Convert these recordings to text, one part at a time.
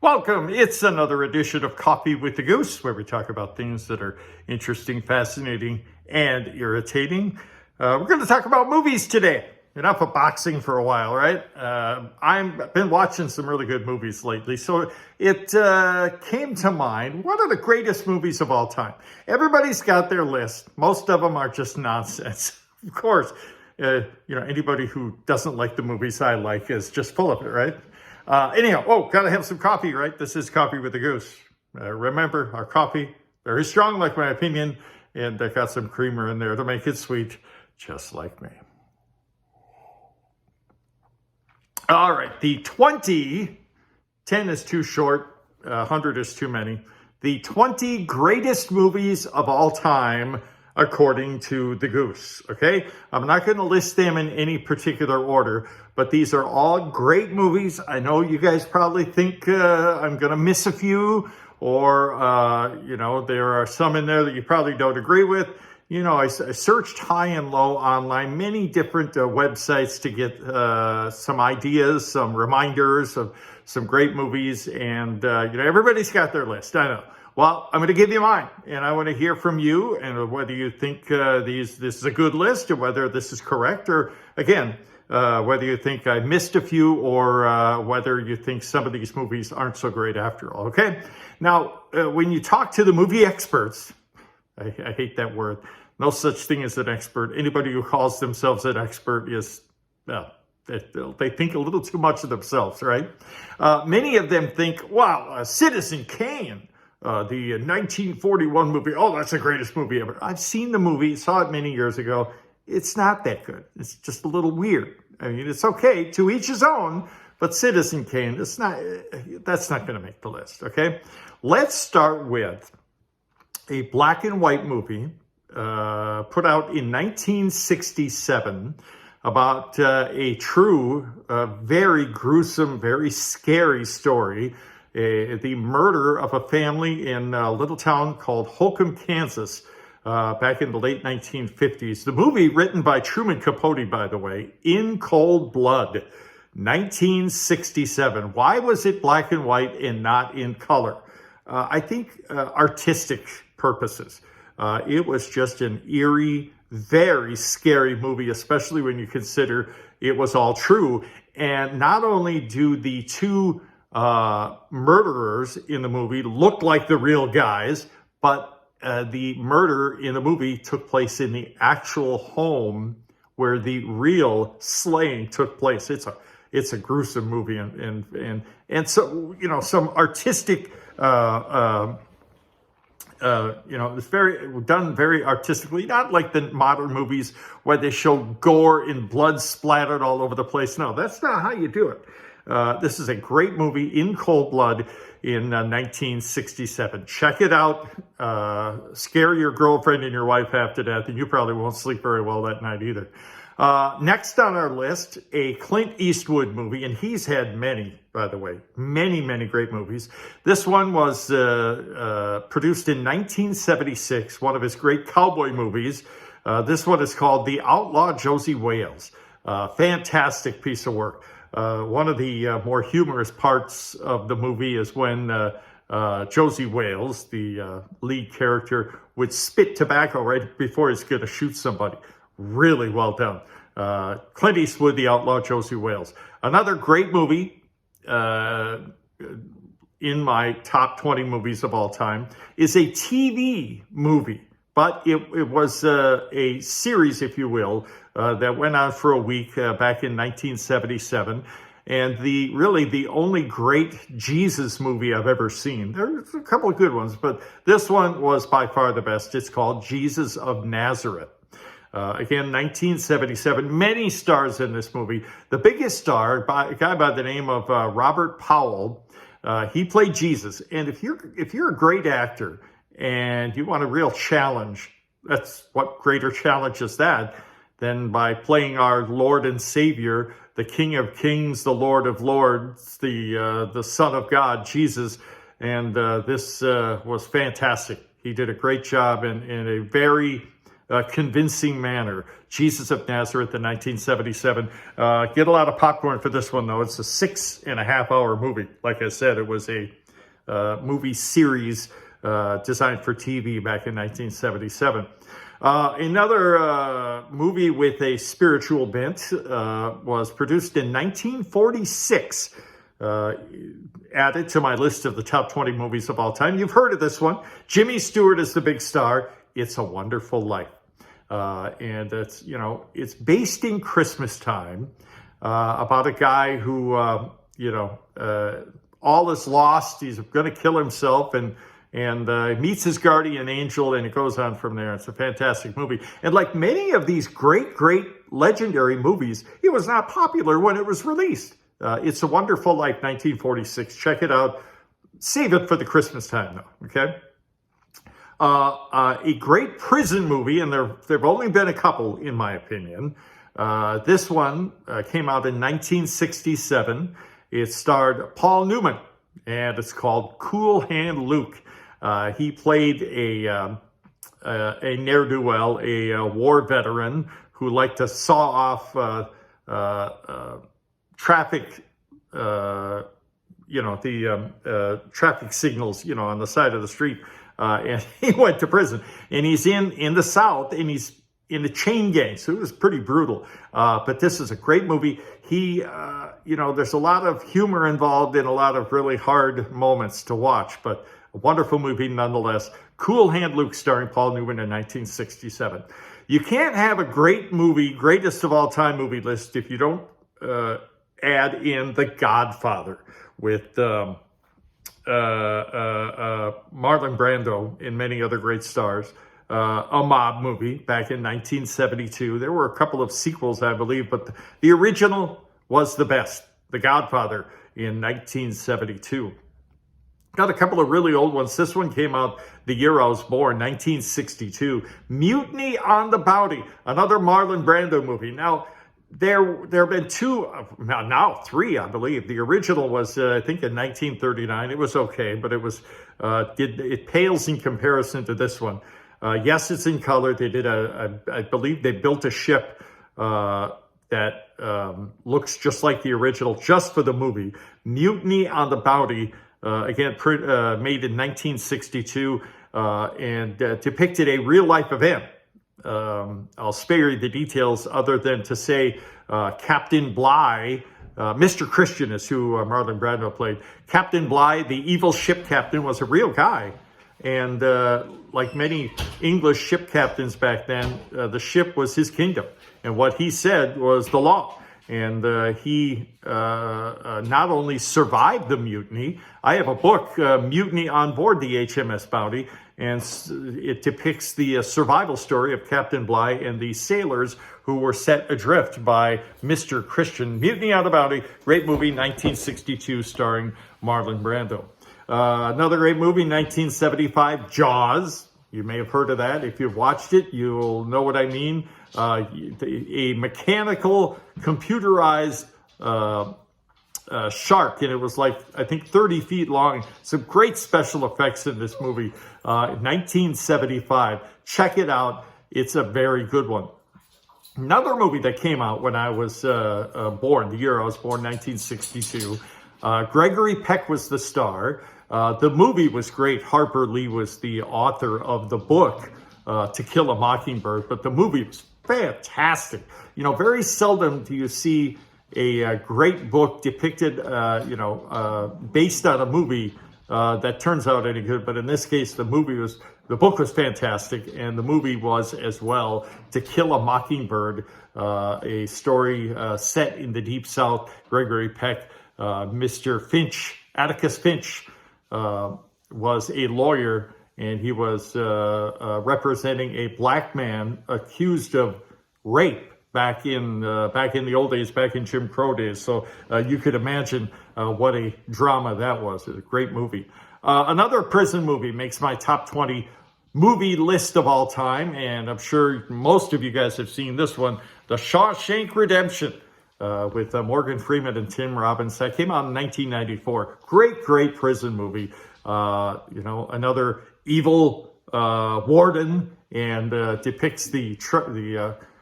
Welcome. It's another edition of Coffee with the Goose, where we talk about things that are interesting, fascinating, and irritating. We're going to talk about movies today. Enough of boxing for a while, right? I've been watching some really good movies lately, so it came to mind, what are the greatest movies of all time? Everybody's got their list. Most of them are just nonsense. Of course, anybody who doesn't like the movies I like is just full of it, right? Anyhow, gotta have some coffee, right? This is Coffee with the Goose. Remember, our coffee, very strong, like my opinion, and I got some creamer in there to make it sweet, just like me. All right, the 10 is too short, 100 is too many. The 20 greatest movies of all time, according to the Goose, okay? I'm not going to list them in any particular order, but these are all great movies. I know you guys probably think I'm going to miss a few, or, there are some in there that you probably don't agree with. I searched high and low online, many different websites to get some ideas, some reminders of some great movies. And, everybody's got their list. I know. Well, I'm going to give you mine, and I want to hear from you and whether you think this is a good list or whether this is correct, or, again, whether you think I missed a few, or whether you think some of these movies aren't so great after all, okay? Now, when you talk to the movie experts, I hate that word. No such thing as an expert. Anybody who calls themselves an expert is, they think a little too much of themselves, right? Many of them think, wow, Citizen Kane, the 1941 movie, oh, that's the greatest movie ever. I've seen the movie, saw it many years ago. It's not that good. It's just a little weird. I mean, it's okay, to each his own, but Citizen Kane, that's not going to make the list, okay? Let's start with a black and white movie put out in 1967 about a true, very gruesome, very scary story, the murder of a family in a little town called Holcomb, Kansas, back in the late 1950s. The movie, written by Truman Capote, by the way, In Cold Blood, 1967. Why was it black and white and not in color? I think artistic purposes. It was just an eerie, very scary movie, especially when you consider it was all true. And not only do the two murderers in the movie look like the real guys, but the murder in the movie took place in the actual home where the real slaying took place. It's a gruesome movie, and so some artistic. It's done very artistically, not like the modern movies where they show gore and blood splattered all over the place. No, that's not how you do it. This is a great movie, In Cold Blood, in 1967. Check it out. Scare your girlfriend and your wife half to death, and you probably won't sleep very well that night either. Next on our list, a Clint Eastwood movie, and he's had many, by the way, many great movies. This one was produced in 1976, one of his great cowboy movies. This one is called The Outlaw Josie Wales. Fantastic piece of work. One of the more humorous parts of the movie is when Josie Wales, the lead character, would spit tobacco right before he's going to shoot somebody. Really well done. Clint Eastwood, The Outlaw Josie Wales. Another great movie in my top 20 movies of all time is a TV movie, but it was a series, if you will, that went on for a week back in 1977. And the only great Jesus movie I've ever seen. There's a couple of good ones, but this one was by far the best. It's called Jesus of Nazareth. Again, 1977, many stars in this movie. The biggest star, a guy by the name of Robert Powell, he played Jesus. And if you're a great actor and you want a real challenge, that's what greater challenge is that than by playing our Lord and Savior, the King of Kings, the Lord of Lords, the Son of God, Jesus. And this was fantastic. He did a great job in a very convincing manner. Jesus of Nazareth in 1977. Get a lot of popcorn for this one, though. It's a 6.5-hour movie. Like I said, it was a movie series designed for TV back in 1977. Another movie with a spiritual bent was produced in 1946. Added to my list of the top 20 movies of all time. You've heard of this one. Jimmy Stewart is the big star. It's a Wonderful Life. And it's, you know, it's based in Christmas time about a guy who, all is lost. He's going to kill himself and meets his guardian angel, and it goes on from there. It's a fantastic movie. And like many of these great legendary movies, it was not popular when it was released. It's a Wonderful Life, 1946. Check it out. Save it for the Christmas time, though, okay? A great prison movie, and there've only been a couple, in my opinion. This one came out in 1967. It starred Paul Newman, and it's called Cool Hand Luke. He played a ne'er-do-well, a war veteran who liked to saw off traffic, traffic signals, on the side of the street. And he went to prison. And he's in the South, and he's in a chain gang. So it was pretty brutal. But this is a great movie. He, there's a lot of humor involved and a lot of really hard moments to watch. But a wonderful movie nonetheless. Cool Hand Luke, starring Paul Newman in 1967. You can't have a great movie, greatest of all time movie list if you don't add in The Godfather with Marlon Brando and many other great stars. A mob movie back in 1972. There were a couple of sequels, I believe, but the original was the best. The Godfather in 1972. Got a couple of really old ones. This one came out the year I was born, 1962. Mutiny on the Bounty, another Marlon Brando movie. Now, there have been two, now three, I believe. The original was, I think, in 1939. It was okay, but it pales in comparison to this one. Yes, it's in color. They did I believe they built a ship that looks just like the original, just for the movie. Mutiny on the Bounty, again, made in 1962, and depicted a real-life event. I'll spare you the details other than to say Captain Bligh, Mr. Christian is who Marlon Brando played. Captain Bligh, the evil ship captain, was a real guy. And like many English ship captains back then, the ship was his kingdom. And what he said was the law. And he not only survived the mutiny. I have a book, Mutiny on Board the HMS Bounty, and it depicts the survival story of Captain Bligh and the sailors who were set adrift by Mr. Christian. Mutiny on the Bounty, great movie, 1962, starring Marlon Brando. Another great movie, 1975, Jaws. You may have heard of that. If you've watched it, you'll know what I mean. A mechanical, computerized shark, and it was like, I think, 30 feet long. Some great special effects in this movie, 1975. Check it out. It's a very good one. Another movie that came out when I was born, the year I was born, 1962. Gregory Peck was the star. The movie was great. Harper Lee was the author of the book, To Kill a Mockingbird, but the movie was fantastic. Very seldom do you see a great book depicted, based on a movie that turns out any good. But in this case, the book was fantastic, and the movie was as well. To Kill a Mockingbird, a story set in the Deep South. Gregory Peck, Mr. Finch, Atticus Finch, was a lawyer, and he was representing a black man accused of rape back in the old days, back in Jim Crow days. So you could imagine what a drama that was. It's a great movie. Another prison movie makes my top 20 movie list of all time, and I'm sure most of you guys have seen this one, The Shawshank Redemption, with Morgan Freeman and Tim Robbins. That came out in 1994. Great prison movie. Another evil warden and depicts the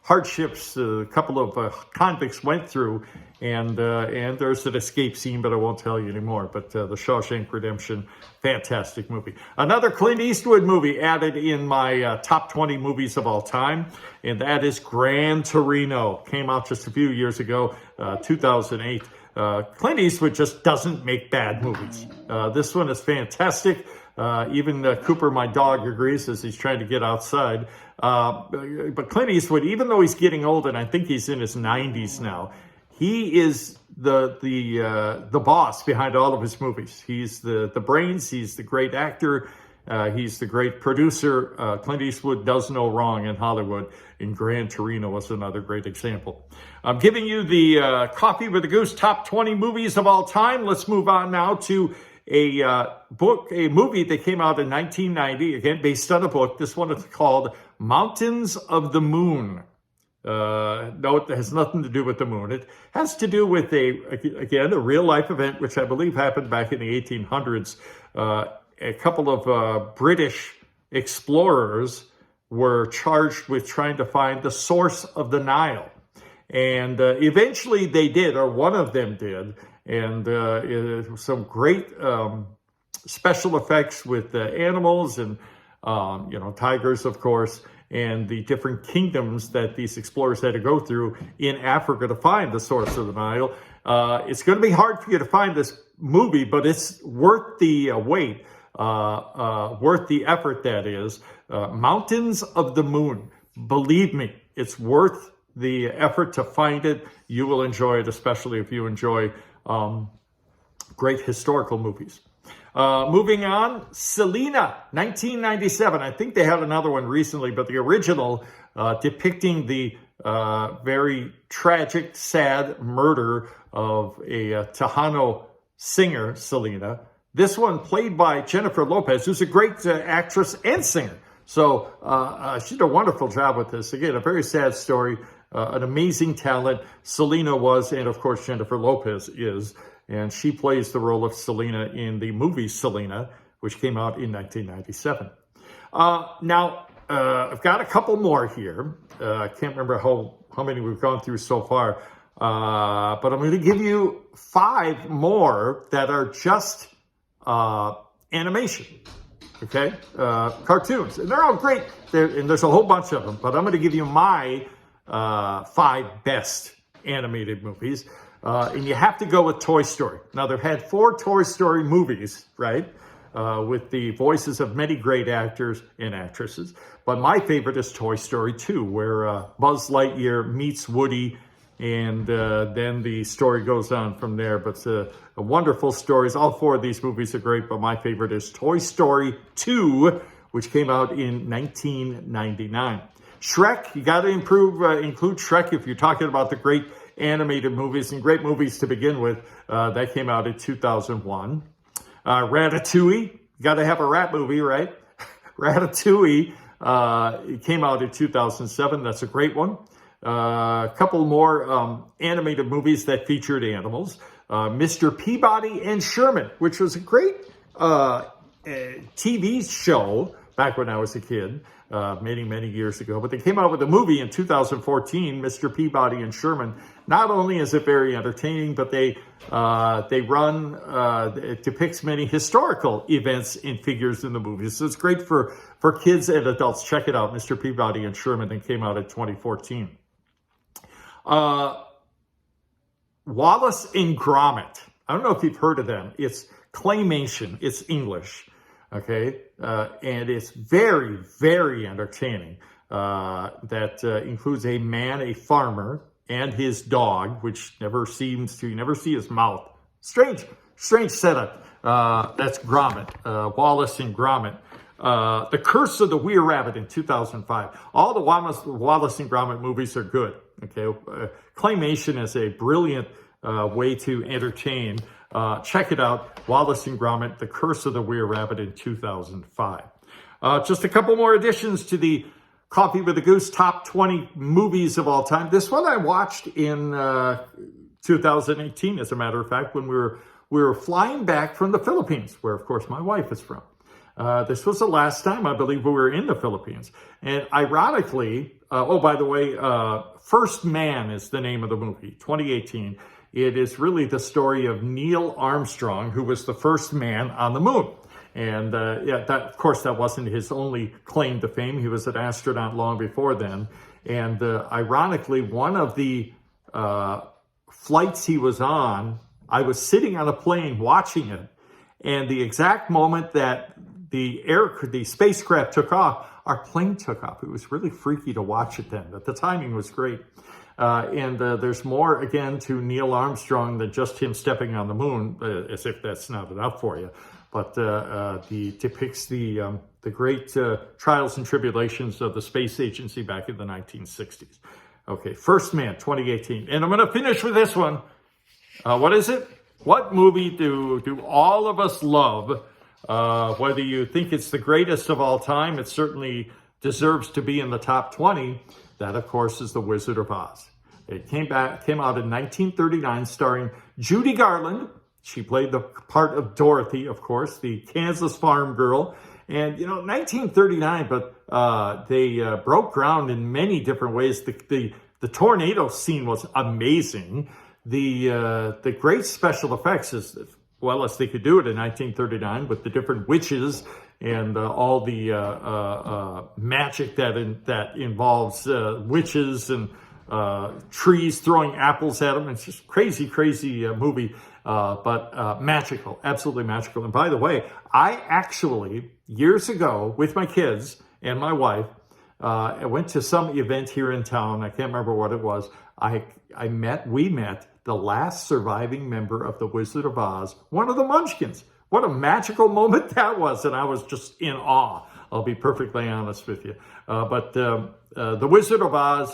hardships a couple of convicts went through. And there's an escape scene, but I won't tell you anymore. But The Shawshank Redemption, fantastic movie. Another Clint Eastwood movie added in my top 20 movies of all time, and that is Gran Torino. Came out just a few years ago, 2008. Clint Eastwood just doesn't make bad movies. This one is fantastic. Even Cooper, my dog, agrees as he's trying to get outside. But Clint Eastwood, even though he's getting old, and I think he's in his 90s now, he is the boss behind all of his movies. He's the brains. He's the great actor. He's the great producer. Clint Eastwood does no wrong in Hollywood, and Gran Torino was another great example. I'm giving you the Coffee with a Goose top 20 movies of all time. Let's move on now to a movie that came out in 1990, again, based on a book. This one is called Mountains of the Moon. No, it has nothing to do with the moon. It has to do with a real-life event, which I believe happened back in the 1800s. A couple of British explorers were charged with trying to find the source of the Nile. And eventually they did, or one of them did. And some great special effects with animals and, tigers, of course, and the different kingdoms that these explorers had to go through in Africa to find the source of the Nile. It's going to be hard for you to find this movie, but it's worth the wait, worth the effort, that is. Mountains of the Moon. Believe me, it's worth the effort to find it. You will enjoy it, especially if you enjoy great historical movies. Moving on, Selena, 1997. I think they had another one recently, but the original depicting the very tragic, sad murder of a Tejano singer, Selena. This one played by Jennifer Lopez, who's a great actress and singer. So she did a wonderful job with this. Again, a very sad story, an amazing talent. Selena was, and of course Jennifer Lopez is. And she plays the role of Selena in the movie Selena, which came out in 1997. Now, I've got a couple more here. I can't remember how many we've gone through so far. But I'm going to give you 5 more that are just animation. Okay? Cartoons. And they're all great. And there's a whole bunch of them. But I'm going to give you my 5 best animated movies. And you have to go with Toy Story. Now, they've had 4 Toy Story movies, right? With the voices of many great actors and actresses. But my favorite is Toy Story 2, where Buzz Lightyear meets Woody, and then the story goes on from there. But wonderful stories. All 4 of these movies are great, but my favorite is Toy Story 2, which came out in 1999. Shrek, you got to include Shrek if you're talking about the great animated movies, and great movies to begin with. That came out in 2001. Ratatouille, got to have a rat movie, right? Ratatouille it came out in 2007. That's a great one. A couple more animated movies that featured animals. Mr. Peabody and Sherman, which was a great TV show back when I was a kid. Many years ago, but they came out with a movie in 2014, Mr. Peabody and Sherman. Not only is it very entertaining, but it depicts many historical events and figures in the movie. So it's great for kids and adults. Check it out, Mr. Peabody and Sherman, that came out in 2014. Wallace and Gromit. I don't know if you've heard of them. It's claymation. It's English. Okay, and it's very, very entertaining. That includes a man, a farmer, and his dog, which you never see his mouth. Strange setup. That's Gromit, Wallace and Gromit. The Curse of the Were Rabbit in 2005. All the Wallace and Gromit movies are good. Okay, claymation is a brilliant way to entertain. Check it out, Wallace and Gromit, The Curse of the Were Rabbit in 2005. Just a couple more additions to the Coffee with a Goose top 20 movies of all time. This one I watched in 2018, as a matter of fact, when we were flying back from the Philippines, where, of course, my wife is from. This was the last time, I believe, we were in the Philippines. And ironically, oh, by the way, First Man is the name of the movie, 2018. It is really the story of Neil Armstrong, who was the first man on the moon. And yeah, that, of course, that wasn't his only claim to fame. He was an astronaut long before then. And ironically, one of the flights he was on, I was sitting on a plane watching it. And the exact moment that the spacecraft took off, our plane took off. It was really freaky to watch it then, but the timing was great. And there's more, again, to Neil Armstrong than just him stepping on the moon, as if that's not enough for you. But depicts the great trials and tribulations of the space agency back in the 1960s. Okay, First Man, 2018. And I'm going to finish with this one. What is it? What movie do all of us love? Whether you think it's the greatest of all time, it certainly deserves to be in the top 20. That, of course, is The Wizard of Oz. It came out in 1939, starring Judy Garland. She played the part of Dorothy, of course, the Kansas farm girl. And, 1939, but they broke ground in many different ways. The tornado scene was amazing. The great special effects, as well as they could do it in 1939, with the different witches and all the magic that involves witches and trees throwing apples at them. It's just crazy movie, but magical, absolutely magical. And by the way, I actually, years ago, with my kids and my wife, I went to some event here in town. I can't remember what it was. We met the last surviving member of the Wizard of Oz, one of the Munchkins. What a magical moment that was, and I was just in awe. I'll be perfectly honest with you. But The Wizard of Oz,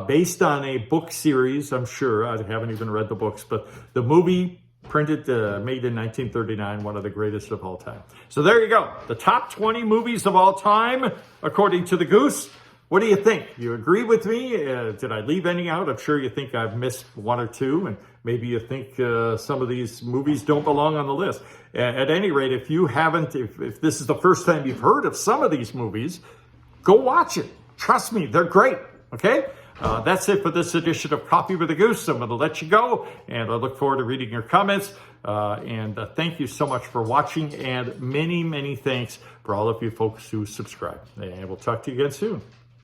based on a book series, I'm sure. I haven't even read the books, but the movie printed, made in 1939, one of the greatest of all time. So there you go. The top 20 movies of all time, according to the Goose. What do you think? You agree with me? Did I leave any out? I'm sure you think I've missed one or two, and maybe you think some of these movies don't belong on the list. At any rate, if you haven't, if this is the first time you've heard of some of these movies, go watch it. Trust me, they're great, okay? That's it for this edition of Coffee with the Goose. I'm going to let you go, and I look forward to reading your comments. And thank you so much for watching, and many, many thanks for all of you folks who subscribe. And we'll talk to you again soon.